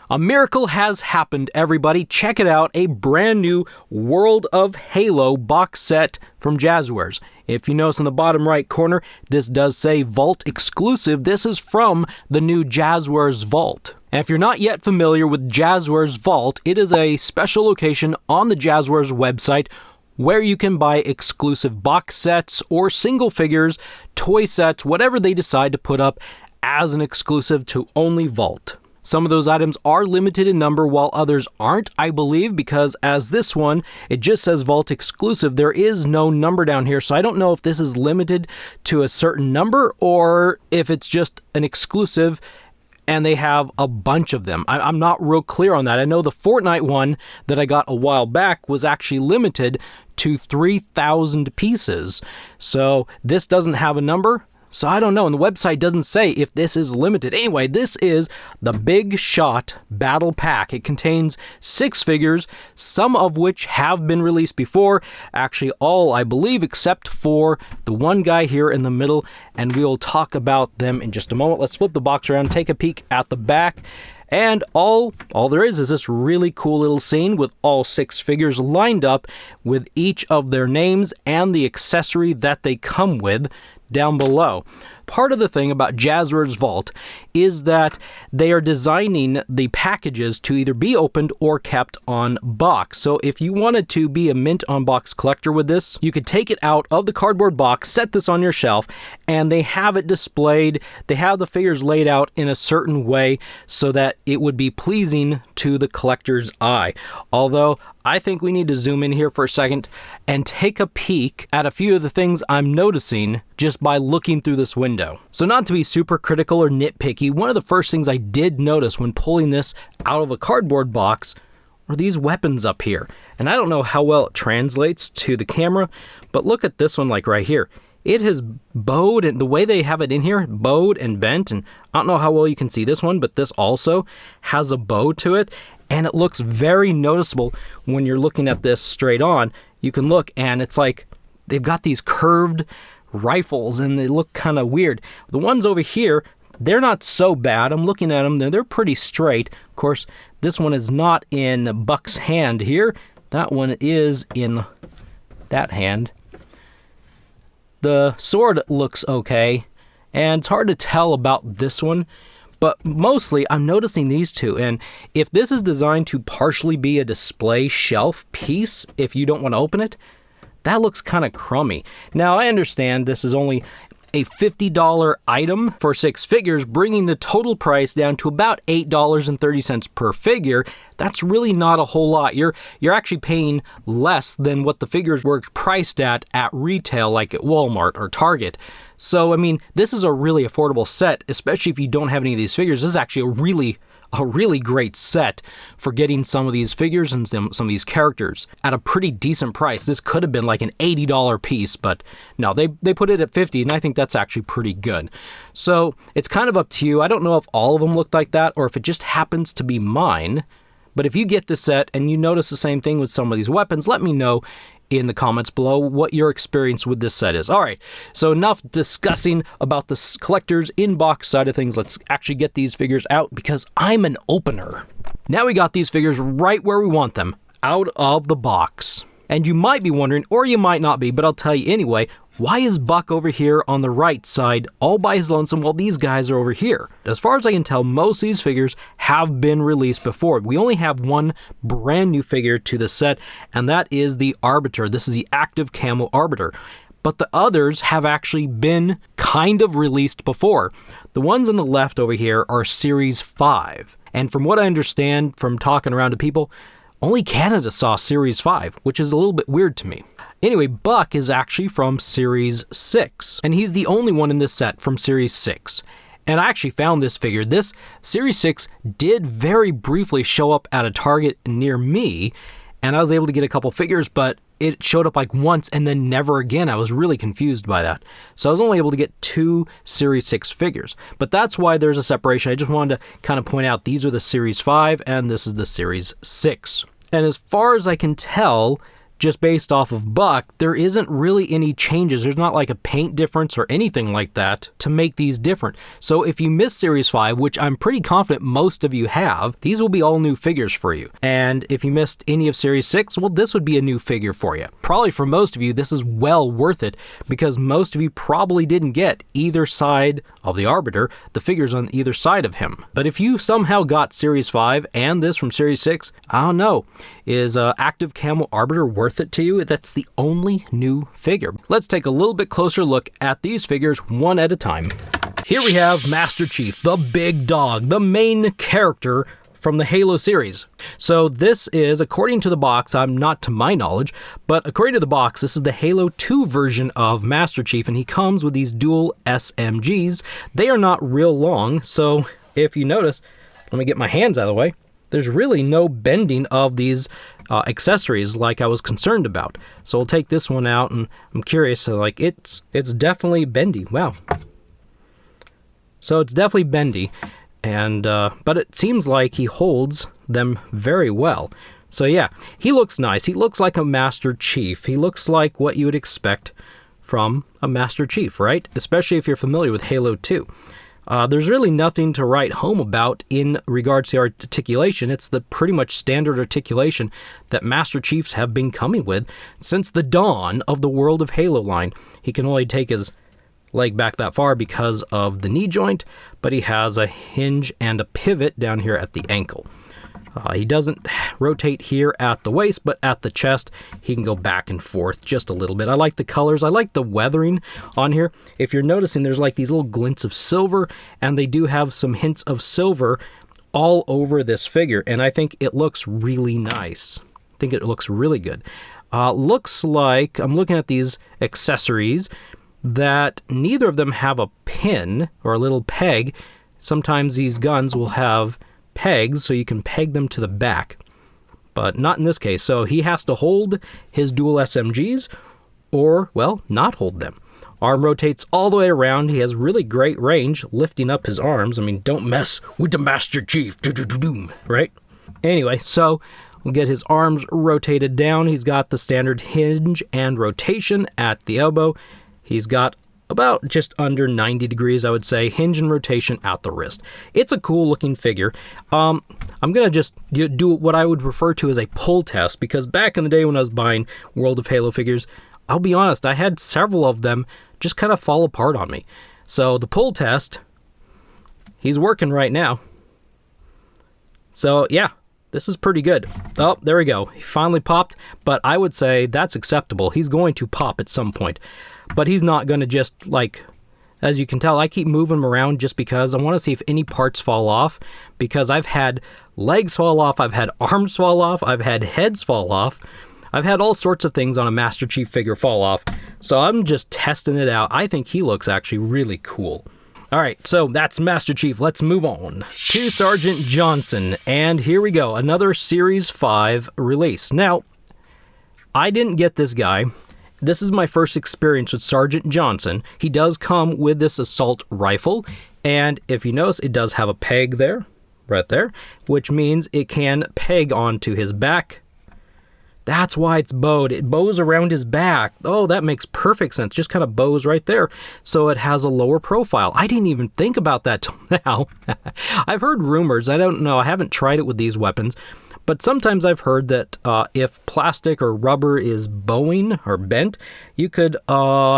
A miracle has happened, everybody. Check it out, a brand new World of Halo box set from Jazwares. If you notice in the bottom right corner, this does say Vault exclusive. This is from the new Jazwares Vault. And if you're not yet familiar with Jazwares Vault, it is a special location on the Jazwares website where you can buy exclusive box sets or single figures, toy sets, whatever they decide to put up as an exclusive to only Vault. Some of those items are limited in number while others aren't, I believe, because as this one, it just says Vault exclusive. There is no number down here, so I don't know if this is limited to a certain number or if it's just an exclusive and they have a bunch of them. I'm not real clear on that. I know the Fortnite one that I got a while back was actually limited to 3,000 pieces. So this doesn't have a number. So I don't know, and the website doesn't say if this is limited. Anyway, this is the Big Shot Battle Pack. It contains 6 figures, some of which have been released before. Actually, all, I believe, except for the one guy here in the middle, and we will talk about them in just a moment. Let's flip the box around, take a peek at the back. And all there is this really cool little scene with all 6 figures lined up with each of their names and the accessory that they come with down below. Part of the thing about Jazwares Vault is that they are designing the packages to either be opened or kept on box. So if you wanted to be a mint on box collector with this, you could take it out of the cardboard box, set this on your shelf, and they have it displayed. They have the figures laid out in a certain way so that it would be pleasing to the collector's eye. Although I think we need to zoom in here for a second and take a peek at a few of the things I'm noticing just by looking through this window. So not to be super critical or nitpicky, one of the first things I did notice when pulling this out of a cardboard box were these weapons up here. And I don't know how well it translates to the camera, but look at this one, like right here. It has bowed, and the way they have it in here, bowed and bent, and I don't know how well you can see this one, but this also has a bow to it, and it looks very noticeable when you're looking at this straight on. You can look, and it's like they've got these curved rifles, and they look kind of weird. The ones over here, they're not so bad. I'm looking at them, they're pretty straight. Of course, this one is not in Buck's hand here. That one is in that hand. The sword looks okay, and it's hard to tell about this one, but mostly I'm noticing these two, and if this is designed to partially be a display shelf piece, if you don't want to open it, that looks kind of crummy. Now, I understand this is only a $50 item for 6 figures, bringing the total price down to about $8.30 per figure. That's really not a whole lot. You're actually paying less than what the figures were priced at retail, like at Walmart or Target. So, I mean, this is a really affordable set, especially if you don't have any of these figures. This is actually a really great set for getting some of these figures and some of these characters at a pretty decent price. This could have been like an $80 piece, but no, they put it at $50, and I think that's actually pretty good. So it's kind of up to you. I don't know if all of them look like that or if it just happens to be mine, but if you get this set and you notice the same thing with some of these weapons, let me know in the comments below what your experience with this set is. All right, so enough discussing about the collector's in-box side of things. Let's actually get these figures out because I'm an opener. Now we got these figures right where we want them, out of the box. And you might be wondering, or you might not be, but I'll tell you anyway, why is Buck over here on the right side all by his lonesome while these guys are over here? As far as I can tell, most of these figures have been released before. We only have one brand new figure to the set, and that is the Arbiter. This is the active camo Arbiter. But the others have actually been kind of released before. The ones on the left over here are Series 5. And from what I understand from talking around to people, only Canada saw Series 5, which is a little bit weird to me. Anyway, Buck is actually from Series 6, and he's the only one in this set from Series 6. And I actually found this figure. This Series 6 did very briefly show up at a Target near me, and I was able to get a couple figures, but it showed up like once and then never again. I was really confused by that. So I was only able to get 2 Series 6 figures. But that's why there's a separation. I just wanted to kind of point out these are the Series 5 and this is the Series 6. And as far as I can tell, just based off of Buck, there isn't really any changes. There's not like a paint difference or anything like that to make these different. So if you missed Series 5, which I'm pretty confident most of you have, these will be all new figures for you. And if you missed any of Series 6, well, this would be a new figure for you. Probably for most of you, this is well worth it because most of you probably didn't get either side of the Arbiter, the figures on either side of him. But if you somehow got Series 5 and this from Series 6, I don't know. Is Active Camo Arbiter worth it to you? That's the only new figure. Let's take a little bit closer look at these figures one at a time. Here we have Master Chief, the big dog, the main character from the Halo series. So this is, according to the box, not to my knowledge, but according to the box, this is the Halo 2 version of Master Chief, and he comes with these dual SMGs. They are not real long, so if you notice, let me get my hands out of the way, there's really no bending of these accessories like I was concerned about. So we'll take this one out, and I'm curious, so like it's definitely bendy. Wow. So it's definitely bendy, and but it seems like he holds them very well. So yeah, he looks nice. He looks like a Master Chief. He looks like what you would expect from a Master Chief, right? Especially if you're familiar with Halo 2. There's really nothing to write home about in regards to articulation. It's the pretty much standard articulation that Master Chiefs have been coming with since the dawn of the World of Halo line. He can only take his leg back that far because of the knee joint, but he has a hinge and a pivot down here at the ankle. He doesn't rotate here at the waist, but at the chest, he can go back and forth just a little bit. I like the colors. I like the weathering on here. If you're noticing, there's like these little glints of silver, and they do have some hints of silver all over this figure, and I think it looks really nice. I think it looks really good. Looks like, I'm looking at these accessories, that neither of them have a pin or a little peg. Sometimes these guns will have pegs, so you can peg them to the back, but not in this case. So he has to hold his dual SMGs or, well, not hold them. Arm rotates all the way around. He has really great range lifting up his arms. I mean, don't mess with the Master Chief, right? Anyway, so we'll get his arms rotated down. He's got the standard hinge and rotation at the elbow. He's got about just under 90 degrees, I would say, hinge and rotation at the wrist. It's a cool looking figure. I'm going to just do what I would refer to as a pull test, because back in the day when I was buying World of Halo figures, I'll be honest, I had several of them just kind of fall apart on me. So the pull test, he's working right now. So yeah, this is pretty good. Oh, there we go. He finally popped, but I would say that's acceptable. He's going to pop at some point. But he's not going to just, like, as you can tell, I keep moving him around just because I want to see if any parts fall off, because I've had legs fall off, I've had arms fall off, I've had heads fall off, I've had all sorts of things on a Master Chief figure fall off, so I'm just testing it out. I think he looks actually really cool. Alright, so that's Master Chief. Let's move on to Sergeant Johnson, and here we go, another Series 5 release. Now, I didn't get this guy. This is my first experience with Sergeant Johnson. He does come with this assault rifle, and if you notice, it does have a peg there, right there, which means it can peg onto his back. That's why it's bowed. It bows around his back. Oh, that makes perfect sense. Just kind of bows right there, so it has a lower profile. I didn't even think about that till now. I've heard rumors. I don't know. I haven't tried it with these weapons. But sometimes I've heard that if plastic or rubber is bowing or bent, you could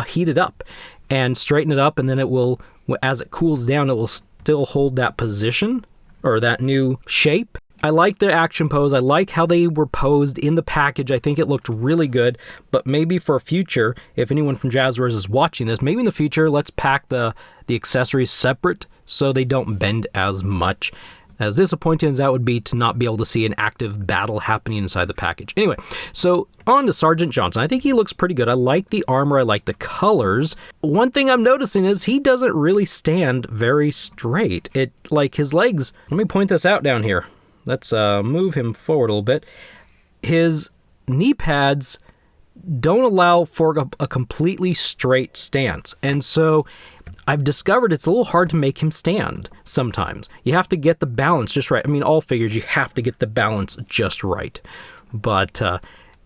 heat it up and straighten it up, and then it will, as it cools down, it will still hold that position or that new shape. I like the action pose. I like how they were posed in the package. I think it looked really good, but maybe for future, if anyone from Jazwares is watching this, maybe in the future, let's pack the accessories separate so they don't bend as much. As disappointing as that would be to not be able to see an active battle happening inside the package. Anyway, so on to Sergeant Johnson. I think he looks pretty good. I like the armor. I like the colors. One thing I'm noticing is he doesn't really stand very straight. Like his legs, let me point this out down here. Let's move him forward a little bit. His knee pads don't allow for a completely straight stance. And so I've discovered it's a little hard to make him stand sometimes. You have to get the balance just right. I mean, all figures, you have to get the balance just right. But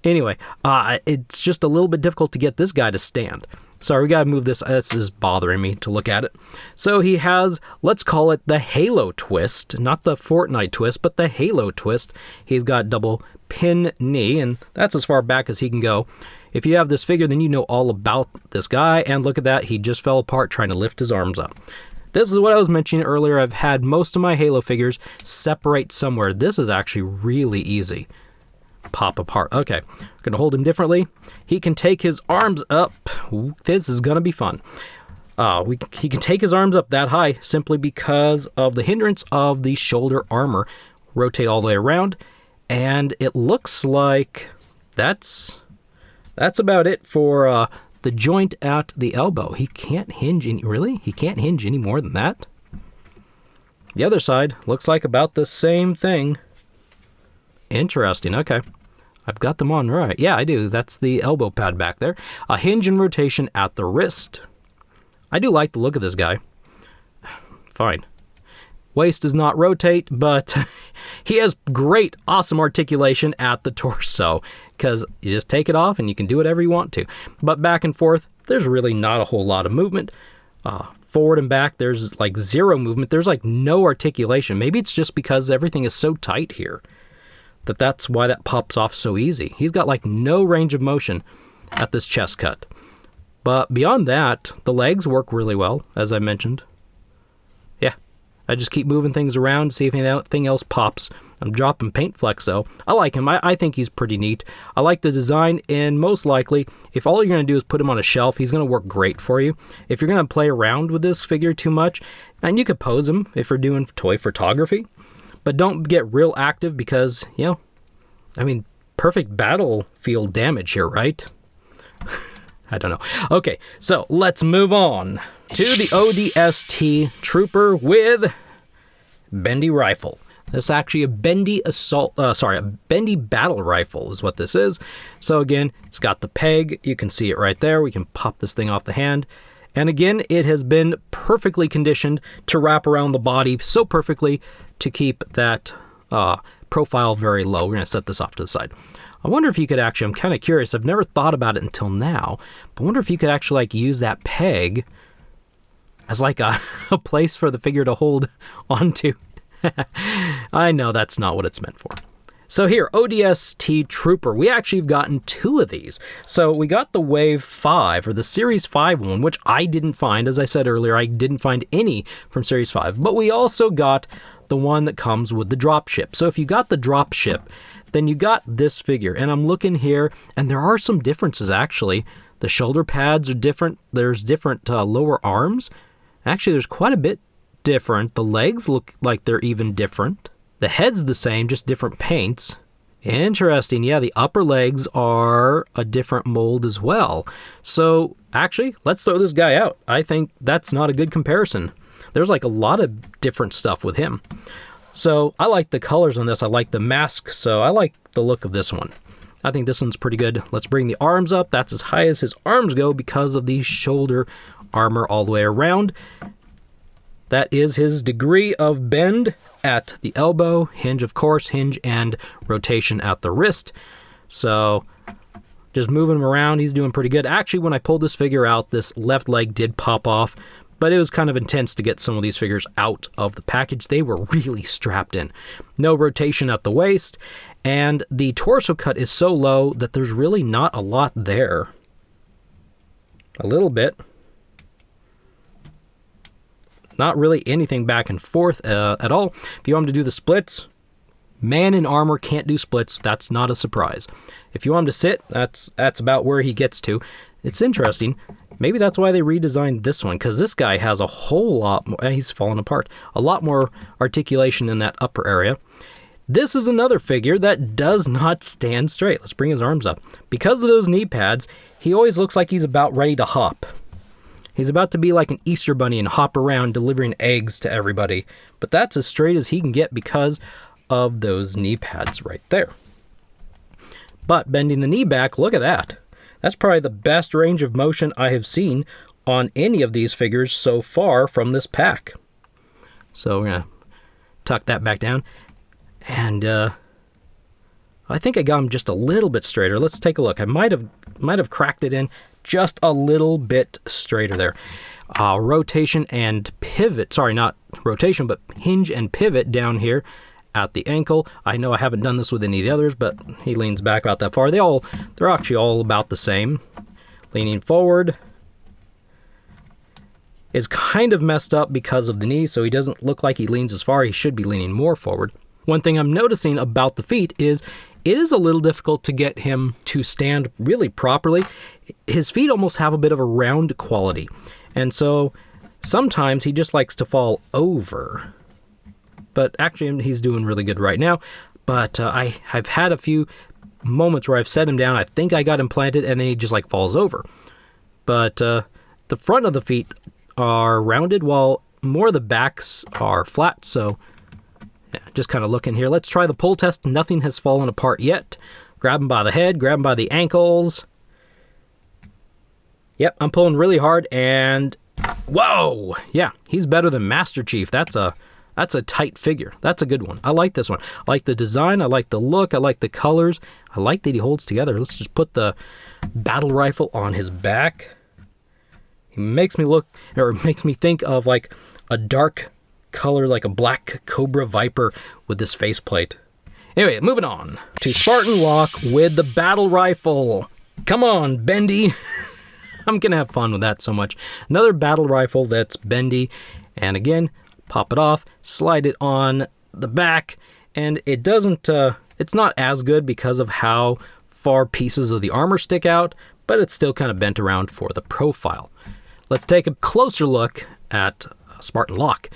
Anyway, it's just a little bit difficult to get this guy to stand. Sorry, we gotta move this. This is bothering me to look at it. So he has, let's call it the Halo twist. Not the Fortnite twist, but the Halo twist. He's got double pin knee, and that's as far back as he can go. If you have this figure, then you know all about this guy. And look at that, he just fell apart trying to lift his arms up. This is what I was mentioning earlier. I've had most of my Halo figures separate somewhere. This is actually really easy. Pop apart. Okay, gonna hold him differently. He can take his arms up. Ooh, this is gonna be fun. He can take his arms up that high simply because of the hindrance of the shoulder armor. Rotate all the way around, and it looks like that's about it for the joint at the elbow. He can't hinge really? He can't hinge any more than that? The other side looks like about the same thing. Interesting, okay. I've got them on right. Yeah, I do. That's the elbow pad back there. A hinge and rotation at the wrist. I do like the look of this guy. Fine. Waist does not rotate, but he has great, awesome articulation at the torso, because you just take it off and you can do whatever you want to. But back and forth, there's really not a whole lot of movement. Forward and back, there's like zero movement. There's like no articulation. Maybe it's just because everything is so tight here that's why that pops off so easy. He's got like no range of motion at this chest cut. But beyond that, the legs work really well, as I mentioned. Yeah, I just keep moving things around to see if anything else pops. I'm dropping paint flecks though. I like him. I think he's pretty neat. I like the design, and most likely, if all you're going to do is put him on a shelf, he's going to work great for you. If you're going to play around with this figure too much, and you could pose him if you're doing toy photography, but don't get real active because, you know, I mean, perfect battlefield damage here, right? I don't know. Okay, so let's move on to the ODST Trooper with bendy rifle. This is actually a bendy bendy battle rifle is what this is. So again, it's got the peg. You can see it right there. We can pop this thing off the hand. And again, it has been perfectly conditioned to wrap around the body so perfectly to keep that profile very low. We're going to set this off to the side. I wonder if you could actually, I'm kind of curious, I've never thought about it until now, but I wonder if you could actually like use that peg as like a place for the figure to hold onto. I know that's not what it's meant for. So here, ODST Trooper, we actually have gotten 2 of these. So we got the Wave 5, or the Series 5 one, which I didn't find. As I said earlier, I didn't find any from Series 5. But we also got the one that comes with the dropship. So if you got the dropship, then you got this figure. And I'm looking here, and there are some differences, actually. The shoulder pads are different. There's different lower arms. Actually, there's quite a bit different. The legs look like they're even different. The head's the same, just different paints. Interesting. Yeah, the upper legs are a different mold as well. So, actually, let's throw this guy out. I think that's not a good comparison. There's like a lot of different stuff with him. So, I like the colors on this. I like the mask, so I like the look of this one. I think this one's pretty good. Let's bring the arms up. That's as high as his arms go because of the shoulder armor all the way around. That is his degree of bend at the elbow, hinge of course, hinge and rotation at the wrist. So just moving him around, he's doing pretty good. Actually, when I pulled this figure out, this left leg did pop off, but it was kind of intense to get some of these figures out of the package. They were really strapped in. No rotation at the waist, and the torso cut is so low that there's really not a lot there. A little bit. Not really anything back and forth at all. If you want him to do the splits, man in armor can't do splits. That's not a surprise. If you want him to sit, that's about where he gets to. It's interesting. Maybe that's why they redesigned this one, because this guy has a whole lot more. He's falling apart. A lot more articulation in that upper area. This is another figure that does not stand straight. Let's bring his arms up. Because of those knee pads, he always looks like he's about ready to hop. He's about to be like an Easter bunny and hop around delivering eggs to everybody. But that's as straight as he can get because of those knee pads right there. But bending the knee back, look at that. That's probably the best range of motion I have seen on any of these figures so far from this pack. So we're going to tuck that back down. And I think I got him just a little bit straighter. Let's take a look. I might have cracked it in just a little bit straighter there. Rotation and pivot. Sorry, not rotation, but hinge and pivot down here at the ankle. I know I haven't done this with any of the others, but he leans back about that far. They're actually all about the same. Leaning forward is kind of messed up because of the knee, so he doesn't look like he leans as far. He should be leaning more forward. One thing I'm noticing about the feet is it is a little difficult to get him to stand really properly. His feet almost have a bit of a round quality, and so sometimes he just likes to fall over. But actually, he's doing really good right now. But I've had a few moments where I've set him down, I think I got him planted, and then he just like falls over. But the front of the feet are rounded while more of the backs are flat. So yeah, just kind of looking here. Let's try the pull test. Nothing has fallen apart yet. Grab him by the head, grab him by the ankles. Yep, I'm pulling really hard, and whoa! Yeah, he's better than Master Chief. That's a tight figure. That's a good one. I like this one. I like the design. I like the look. I like the colors. I like that he holds together. Let's just put the battle rifle on his back. He makes me think of like a dark color, like a black Cobra Viper with this faceplate. Anyway, moving on to Spartan Locke with the battle rifle. Come on, bendy. I'm gonna have fun with that so much. Another battle rifle that's bendy, and again, pop it off, slide it on the back, and it doesn't, it's not as good because of how far pieces of the armor stick out, but it's still kind of bent around for the profile. Let's take a closer look at Spartan Locke.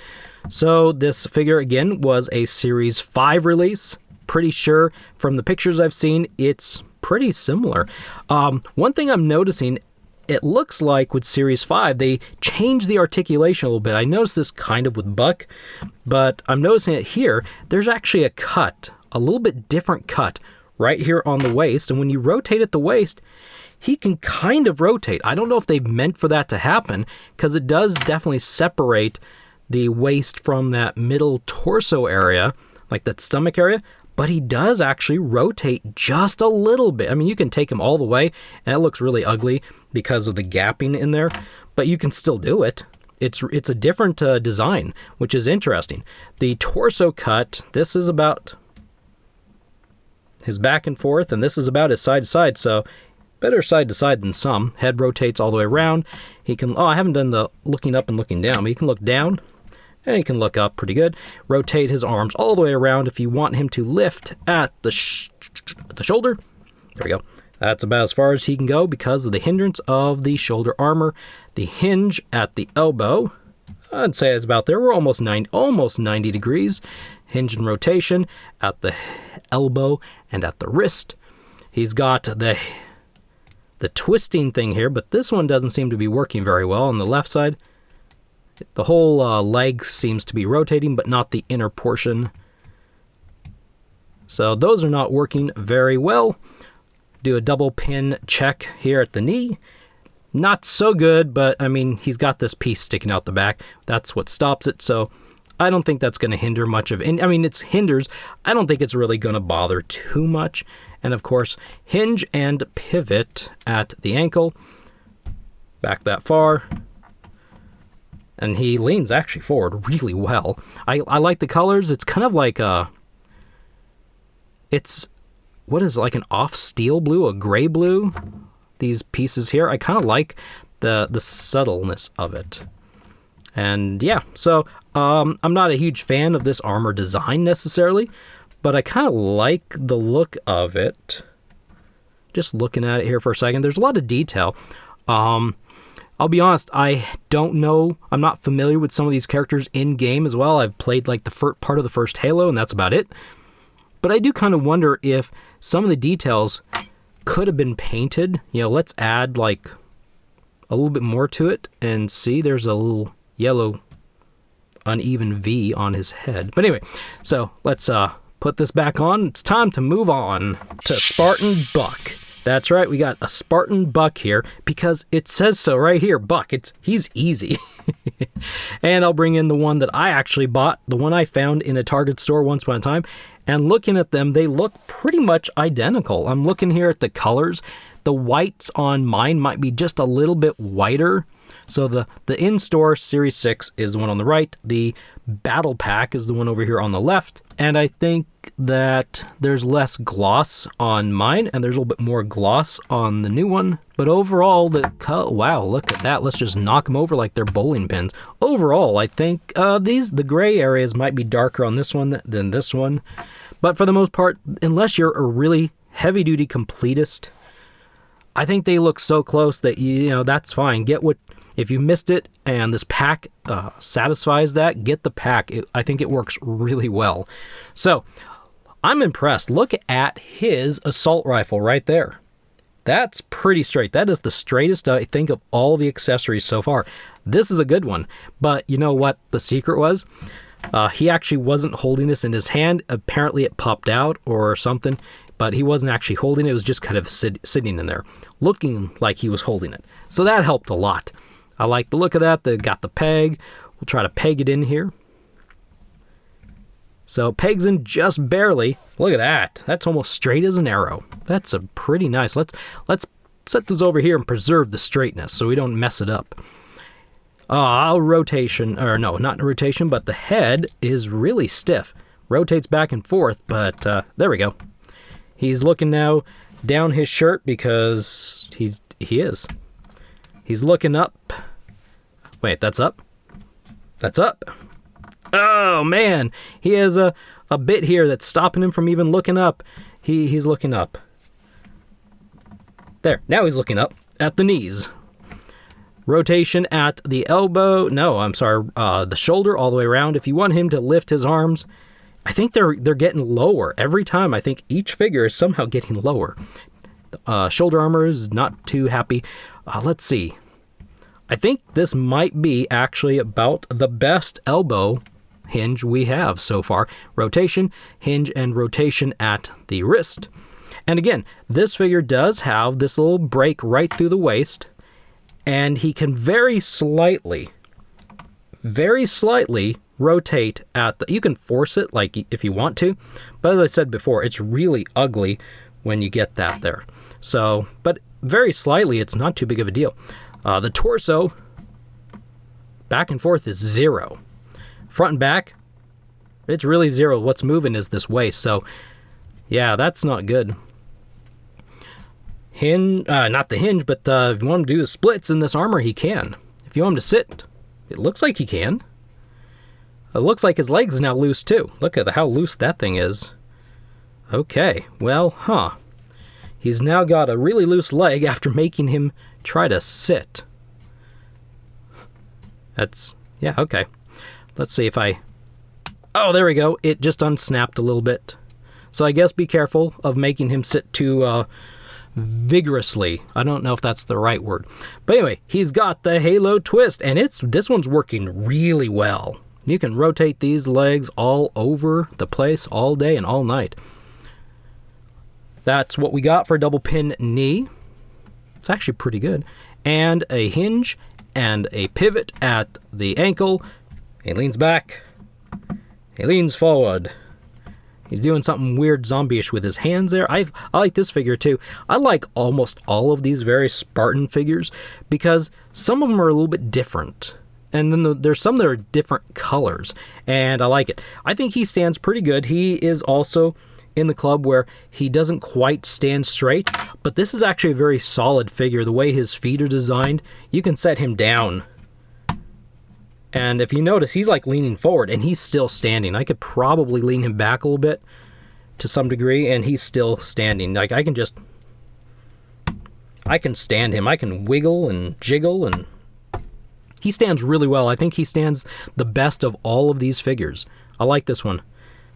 So this figure, again, was a Series 5 release. Pretty sure from the pictures I've seen, it's pretty similar. One thing I'm noticing, it looks like with Series 5, they changed the articulation a little bit. I noticed this kind of with Buck, but I'm noticing it here. There's actually a cut, a little bit different cut right here on the waist. And when you rotate at the waist, he can kind of rotate. I don't know if they've meant for that to happen, because it does definitely separate the waist from that middle torso area, like that stomach area, but he does actually rotate just a little bit. I mean, you can take him all the way, and it looks really ugly because of the gapping in there, but you can still do it. It's a different design, which is interesting. The torso cut, this is about his back and forth, and this is about his side to side, so better side to side than some. Head rotates all the way around. He can, I haven't done the looking up and looking down, but he can look down, and he can look up pretty good. Rotate his arms all the way around if you want him to lift at the shoulder. There we go. That's about as far as he can go because of the hindrance of the shoulder armor. The hinge at the elbow, I'd say it's about there. We're almost 90 degrees. Hinge and rotation at the elbow and at the wrist. He's got the twisting thing here, but this one doesn't seem to be working very well on the left side. The whole leg seems to be rotating, but not the inner portion. So those are not working very well. Do a double pin check here at the knee. Not so good, but I mean, he's got this piece sticking out the back. That's what stops it, so I don't think that's going to hinder much of it. I mean, it hinders. I don't think it's really going to bother too much. And of course, hinge and pivot at the ankle. Back that far. And he leans actually forward really well. I like the colors. It's kind of like it's, what is it, like an off steel blue, a gray blue? These pieces here, I kind of like the subtleness of it. And yeah, so I'm not a huge fan of this armor design necessarily, but I kind of like the look of it. Just looking at it here for a second, there's a lot of detail. I'll be honest, I don't know. I'm not familiar with some of these characters in game as well. I've played like the part of the first Halo, and that's about it. But I do kind of wonder if some of the details could have been painted. You know, let's add like a little bit more to it and see. There's a little yellow uneven V on his head. But anyway, so let's put this back on. It's time to move on to Spartan Buck. That's right, we got a Spartan Buck here because it says so right here, Buck. He's easy. And I'll bring in the one that I actually bought, the one I found in a Target store once upon a time, And looking at them, they look pretty much identical. I'm looking here at the colors. The whites on mine might be just a little bit whiter. So the in-store Series 6 is the one on the right. The Battle Pack is the one over here on the left. And I think that there's less gloss on mine, and there's a little bit more gloss on the new one. But overall, wow, look at that. Let's just knock them over like they're bowling pins. Overall, I think the gray areas might be darker on this one than this one. But for the most part, unless you're a really heavy-duty completist, I think they look so close that, that's fine. If you missed it and this pack satisfies that, get the pack. I think it works really well. So, I'm impressed. Look at his assault rifle right there. That's pretty straight. That is the straightest, I think, of all the accessories so far. This is a good one. But you know what the secret was? He actually wasn't holding this in his hand. Apparently it popped out or something. But he wasn't actually holding it. It was just kind of sitting in there, looking like he was holding it. So that helped a lot. I like the look of that. They got the peg. We'll try to peg it in here. So pegs in just barely. Look at that. That's almost straight as an arrow. That's a pretty nice. Let's set this over here and preserve the straightness so we don't mess it up. Rotation, or no, not rotation, but the head is really stiff. Rotates back and forth, but there we go. He's looking now down his shirt because he is. He's looking up. Wait, that's up? That's up. Oh, man. He has a bit here that's stopping him from even looking up. He's looking up. There. Now he's looking up at the knees. Rotation at the elbow. No, I'm sorry. The shoulder all the way around. If you want him to lift his arms, I think they're getting lower. Every time, I think each figure is somehow getting lower. Shoulder armor is not too happy. Let's see. I think this might be actually about the best elbow hinge we have so far. Rotation, hinge, and rotation at the wrist. And again, this figure does have this little break right through the waist, and he can very slightly rotate at the... You can force it, like, if you want to, but as I said before, it's really ugly when you get that there. So, but very slightly, it's not too big of a deal. The torso, back and forth, is 0. Front and back, it's really 0. What's moving is this waist, so yeah, that's not good. Not the hinge, but if you want him to do the splits in this armor, he can. If you want him to sit, it looks like he can. It looks like his leg's now loose too. Look at how loose that thing is. Okay, well, he's now got a really loose leg after making him try to sit. Yeah, okay. Let's see if oh, there we go. It just unsnapped a little bit. So I guess be careful of making him sit too vigorously. I don't know if that's the right word. But anyway, he's got the halo twist, and this one's working really well. You can rotate these legs all over the place all day and all night. That's what we got for a double pin knee. It's actually pretty good. And a hinge and a pivot at the ankle. He leans back. He leans forward. He's doing something weird zombie-ish with his hands there. I like this figure too. I like almost all of these very Spartan figures because some of them are a little bit different. And then there's some that are different colors. And I like it. I think he stands pretty good. He is also in the club where he doesn't quite stand straight, but this is actually a very solid figure. The way his feet are designed, you can set him down. And if you notice, he's like leaning forward and he's still standing. I could probably lean him back a little bit to some degree and he's still standing. Like I can stand him. I can wiggle and jiggle and he stands really well. I think he stands the best of all of these figures. I like this one.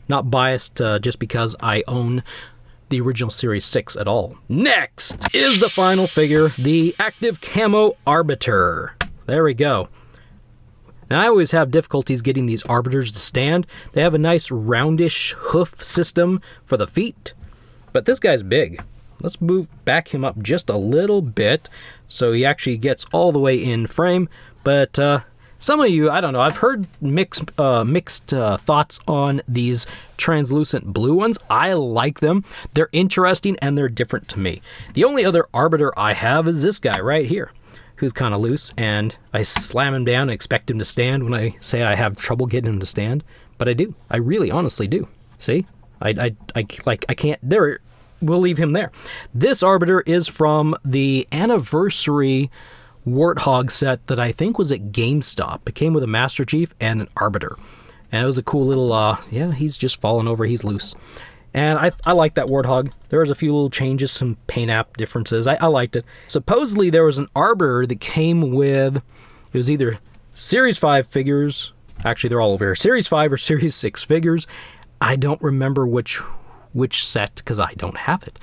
Not biased just because I own the original Series 6 at all. Next is the final figure, the Active Camo Arbiter. There we go. Now, I always have difficulties getting these Arbiters to stand. They have a nice roundish hoof system for the feet, but this guy's big. Let's back him up just a little bit so he actually gets all the way in frame, but Some of you, I don't know, I've heard mixed thoughts on these translucent blue ones. I like them. They're interesting and they're different to me. The only other Arbiter I have is this guy right here, who's kind of loose, and I slam him down and expect him to stand when I say I have trouble getting him to stand. But I do. I really honestly do. See? I can't. There, we'll leave him there. This Arbiter is from the anniversary Warthog set that I think was at GameStop. It came with a Master Chief and an Arbiter. And it was a cool little, yeah, he's just fallen over, he's loose. And I like that Warthog. There was a few little changes, some paint app differences. I liked it. Supposedly there was an Arbiter that came with, it was either Series 5 figures, actually they're all over here, Series 5 or Series 6 figures. I don't remember which set, because I don't have it.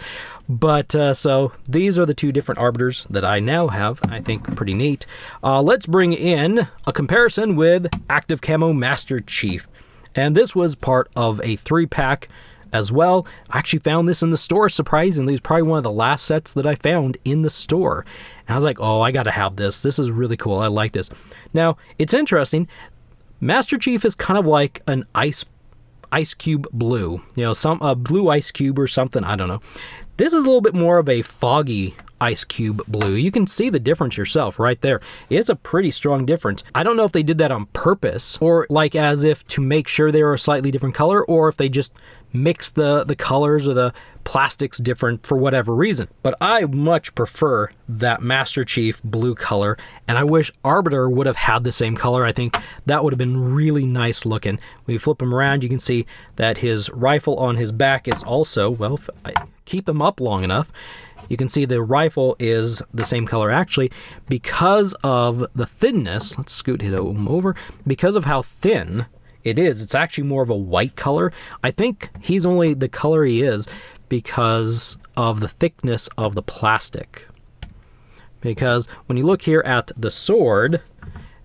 But, so, these are the two different Arbiters that I now have. I think pretty neat. Let's bring in a comparison with Active Camo Master Chief. And this was part of a 3-pack as well. I actually found this in the store, surprisingly. It's probably one of the last sets that I found in the store. And I was like, oh, I gotta have this. This is really cool. I like this. Now, it's interesting. Master Chief is kind of like an ice cube blue, you know, a blue ice cube or something, I don't know. This is a little bit more of a foggy ice cube blue. You can see the difference yourself right there. It's a pretty strong difference. I don't know if they did that on purpose, or like as if to make sure they were a slightly different color, or if they just mixed the colors or the plastics different for whatever reason. But I much prefer that Master Chief blue color, and I wish Arbiter would have had the same color. I think that would have been really nice looking. When you flip him around, you can see that his rifle on his back is also, well, if I keep them up long enough, you can see the rifle is the same color actually because of the thinness. Let's scoot it over. Because of how thin it is, it's actually more of a white color. I think he's only the color he is because of the thickness of the plastic. Because when you look here at the sword,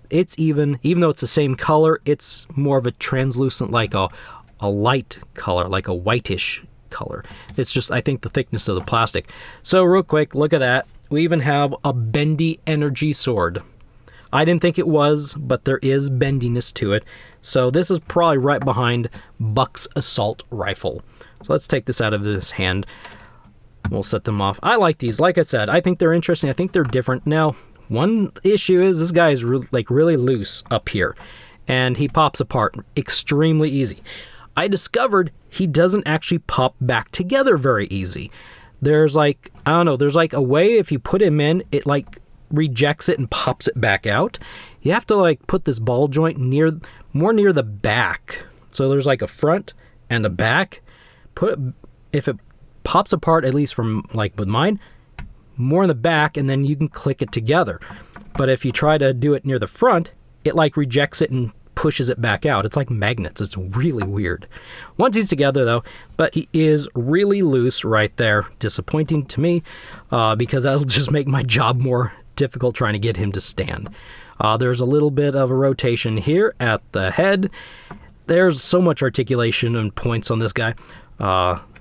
it's even though it's the same color, it's more of a translucent, like a light color, like a whitish color. It's just, I think, the thickness of the plastic. So real quick, look at that. We even have a bendy energy sword. I didn't think it was, but there is bendiness to it. So this is probably right behind Buck's assault rifle. So let's take this out of his hand. We'll set them off. I like these. Like I said, I think they're interesting. I think they're different. Now, one issue is this guy is really loose up here, and he pops apart extremely easy. I discovered he doesn't actually pop back together very easy. There's like, I don't know, there's like a way if you put him in, it like rejects it and pops it back out. You have to like put this ball joint more near the back. So there's like a front and a back. If it pops apart, at least from like with mine, more in the back, and then you can click it together. But if you try to do it near the front, it like rejects it and pushes it back out. It's like magnets. It's really weird. Once he's together though, but he is really loose right there. Disappointing to me because that'll just make my job more difficult trying to get him to stand. There's a little bit of a rotation here at the head. There's so much articulation and points on this guy.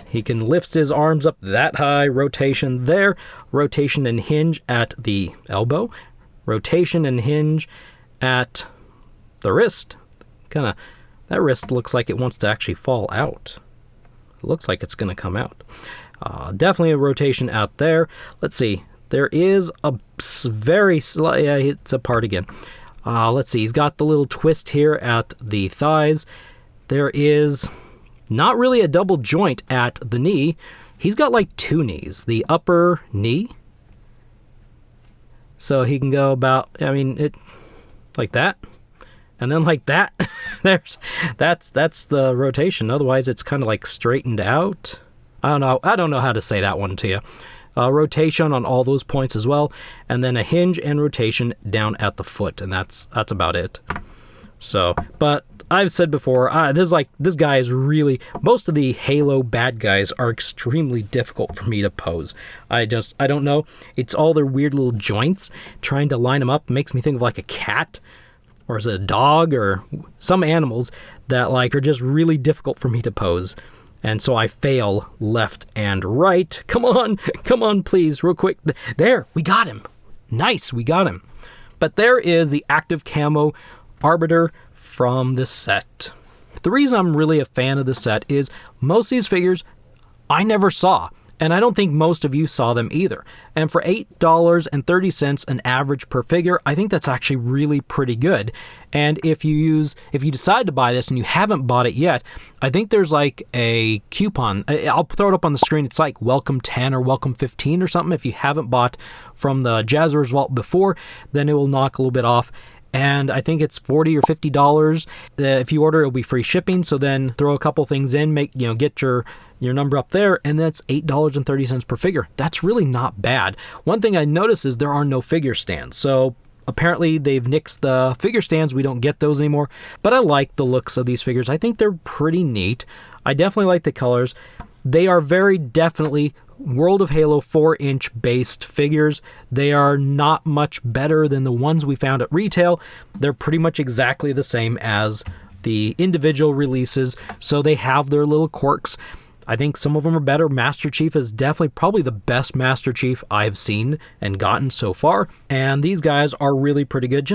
He can lift his arms up that high, rotation there, rotation and hinge at the elbow, rotation and hinge at the wrist. That wrist looks like it wants to actually fall out. It looks like it's going to come out. Definitely a rotation out there. Let's see. There is a very slight, yeah, it's apart again. Let's see. He's got the little twist here at the thighs. There is not really a double joint at the knee. He's got like two knees. The upper knee. So he can go about, I mean, it like that. And then like that. That's the rotation. Otherwise it's kind of like straightened out. I don't know how to say that one to you. Rotation on all those points as well, and then a hinge and rotation down at the foot, and that's about it. So, but I've said before, this guy is really, most of the Halo bad guys are extremely difficult for me to pose. I don't know. It's all their weird little joints. Trying to line them up makes me think of like a cat, or is it a dog, or some animals that like are just really difficult for me to pose. And so I fail left and right. Come on, please, real quick. There, we got him. Nice, we got him. But there is the Active Camo Arbiter from this set. The reason I'm really a fan of this set is most of these figures I never saw, and I don't think most of you saw them either. And for $8.30 an average per figure, I think that's actually really pretty good. And if you decide to buy this and you haven't bought it yet, I think there's like a coupon. I'll throw it up on the screen. It's like welcome 10 or welcome 15 or something. If you haven't bought from the Jazwares vault before, then it will knock a little bit off. And I think it's $40 or $50. If you order, it'll be free shipping. So then throw a couple things in, get your number up there, and that's $8.30 per figure. That's really not bad. One thing I noticed is there are no figure stands. So apparently they've nixed the figure stands. We don't get those anymore. But I like the looks of these figures. I think they're pretty neat. I definitely like the colors. They are very definitely World of Halo 4-inch based figures. They are not much better than the ones we found at retail. They're pretty much exactly the same as the individual releases, so they have their little quirks. I think some of them are better. Master Chief is definitely probably the best Master Chief I've seen and gotten so far, and these guys are really pretty good.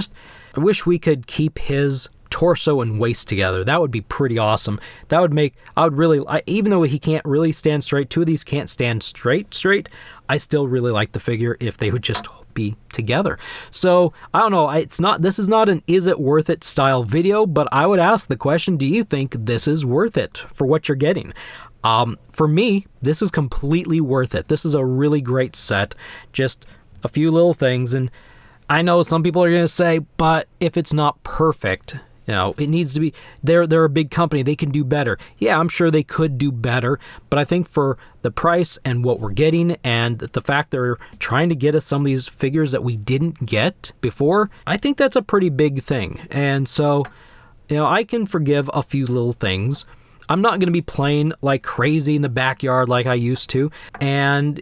I wish we could keep his torso and waist together. That would be pretty awesome. That would make, even though he can't really stand straight, two of these can't stand straight, I still really like the figure if they would just be together. So, I don't know, this is not an is it worth it style video, but I would ask the question, do you think this is worth it for what you're getting? For me, this is completely worth it. This is a really great set. Just a few little things, and I know some people are going to say, but if it's not perfect, it needs to be, they're a big company, they can do better. Yeah, I'm sure they could do better, but I think for the price and what we're getting and the fact they're trying to get us some of these figures that we didn't get before, I think that's a pretty big thing. And so, I can forgive a few little things. I'm not going to be playing like crazy in the backyard like I used to. And,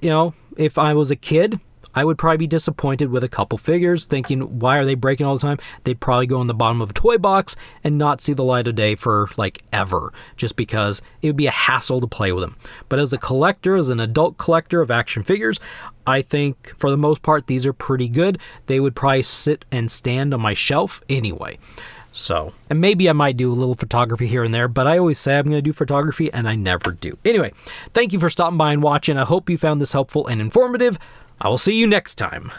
if I was a kid, I would probably be disappointed with a couple figures, thinking, why are they breaking all the time? They'd probably go in the bottom of a toy box and not see the light of day for like ever, just because it would be a hassle to play with them. But as a collector, as an adult collector of action figures, I think for the most part, these are pretty good. They would probably sit and stand on my shelf anyway. So, and maybe I might do a little photography here and there, but I always say I'm going to do photography and I never do. Anyway, thank you for stopping by and watching. I hope you found this helpful and informative. I will see you next time.